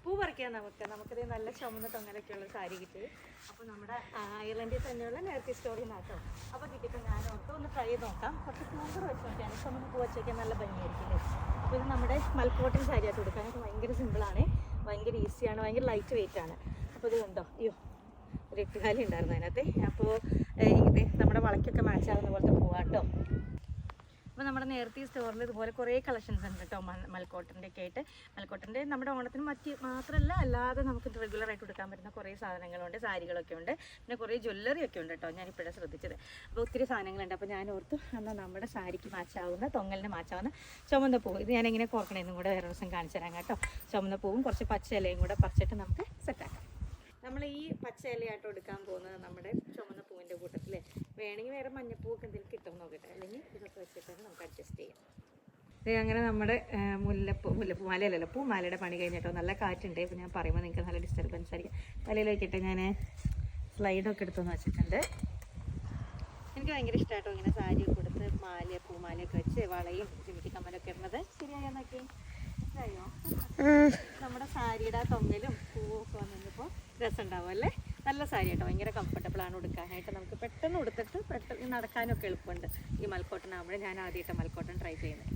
പൂ പറിക്കാൻ നമുക്കിത് നല്ല ചുമന്ന തൊങ്ങലൊക്കെയുള്ള സാരി കിട്ടി. അപ്പോൾ നമ്മുടെ അയർലൻഡിൽ തന്നെയുള്ള നേരത്തെ സ്റ്റോറിൽ നിന്നാട്ടോ. അപ്പോൾ കിട്ടിയപ്പോൾ ഞാൻ ഓർത്ത് ഒന്ന് ട്രൈ ചെയ്ത് നോക്കാം. കുറച്ച് പൂക്കൾ വെച്ച് നോക്കിയാൽ ചുമന്ന പൂ വെച്ചൊക്കെ നല്ല ഭംഗിയായിരിക്കില്ലേ. അപ്പോൾ ഇത് നമ്മുടെ മൽക്കോട്ടൻ സാരിയായിട്ട് കൊടുക്കാനൊക്കെ ഭയങ്കര സിമ്പിളാണ്, ഭയങ്കര ഈസിയാണ്, ഭയങ്കര ലൈറ്റ് വെയിറ്റ് ആണ്. അപ്പോൾ ഇത് കണ്ടോ, അയ്യോ ഒരു എട്ടുകാലി ഉണ്ടായിരുന്നു അതിനകത്ത്. അപ്പോൾ ഇത് നമ്മുടെ വളയ്ക്കൊക്കെ മാച്ച് ആകുന്ന പോലത്തെ പൂവാട്ടോ. അപ്പോൾ നമ്മുടെ നേരത്തെ സ്റ്റോറിൽ ഇതുപോലെ കുറേ കളക്ഷൻസ് ഉണ്ട് കേട്ടോ, മൽക്കോട്ടൻ്റെ ഒക്കെ ആയിട്ട്. മൽക്കോട്ടൻ്റെ നമ്മുടെ ഓണത്തിന് മാത്രമല്ല, അല്ലാതെ നമുക്ക് റെഗുലറായിട്ട് കൊടുക്കാൻ പറ്റുന്ന കുറേ സാധനങ്ങളുണ്ട്, സാരികളൊക്കെ ഉണ്ട്, പിന്നെ കുറേ ജ്വല്ലറി ഒക്കെ ഉണ്ട് കേട്ടോ. ഞാനിപ്പോഴാണ് ശ്രദ്ധിച്ചത്. അപ്പോൾ ഒത്തിരി സാധനങ്ങളുണ്ട്. അപ്പോൾ ഞാൻ ഓർത്തു എന്നാൽ നമ്മുടെ സാരിക്ക് മാച്ചാവുന്ന, തൊങ്ങലിന് മാച്ചാവുന്ന ചുമന്ന പൂവ്, ഇത് ഞാൻ എങ്ങനെ കോർക്കണമെന്നും കൂടെ വേറെ ദിവസം കാണിച്ചു തരാം കേട്ടോ. ചുമന്ന പൂവും കുറച്ച് പച്ച ഇലയും കൂടെ പറിച്ചിട്ട് നമുക്ക് സെറ്റാക്കാം. നമ്മൾ ഈ പച്ച ഇലയായിട്ട് എടുക്കാൻ പോകുന്നത് നമ്മുടെ ചുമന്ന പൂവിൻ്റെ കൂട്ടത്തിൽ. വേണമെങ്കിൽ വേറെ മഞ്ഞപ്പൂവൊക്കെ എന്തെങ്കിലും കിട്ടും നോക്കട്ടെ, അല്ലെങ്കിൽ ഇതൊക്കെ വെച്ചിട്ട് നമുക്ക് അഡ്ജസ്റ്റ് ചെയ്യാം. ഇത് അങ്ങനെ നമ്മുടെ മുല്ലപ്പൂമാലയല്ലല്ലോ, പൂമാലയുടെ പണി കഴിഞ്ഞിട്ടോ. നല്ല കാറ്റുണ്ട്. ഇപ്പോൾ ഞാൻ പറയുമ്പോൾ നിങ്ങൾക്ക് നല്ല ഡിസ്റ്റർബൻസ് ആയിരിക്കും. തലയിൽ വയ്ക്കട്ടെ, ഞാൻ സ്ലൈഡൊക്കെ എടുത്തൊന്ന് വെച്ചിട്ടുണ്ട്. എനിക്ക് ഭയങ്കര ഇഷ്ടമായിട്ടോ ഇങ്ങനെ സാരി കൊടുത്ത് പൂമാലയൊക്കെ വെച്ച് വളയും ജിമിറ്റി കമ്മലൊക്കെ ഇടുന്നത്. ശരിയായോന്നൊക്കെ മനസ്സിലായോ? നമ്മുടെ സാരിയുടെ തൊങ്ങലും പൂവും ഒക്കെ വന്നിപ്പോൾ രസമുണ്ടാവും അല്ലേ. നല്ല സാരി കേട്ടോ, ഭയങ്കര കംഫർട്ടബിളാണ് ഉടുക്കാനായിട്ട്. നമുക്ക് പെട്ടെന്ന് ഉടുത്തിട്ട് പെട്ടെന്ന് നടക്കാനൊക്കെ എളുപ്പമുണ്ട്. ഈ മൽക്കോട്ടൻ ആകുമ്പോൾ ഞാൻ ആദ്യമായിട്ട് മൽക്കോട്ടൻ ട്രൈ ചെയ്യുന്നത്.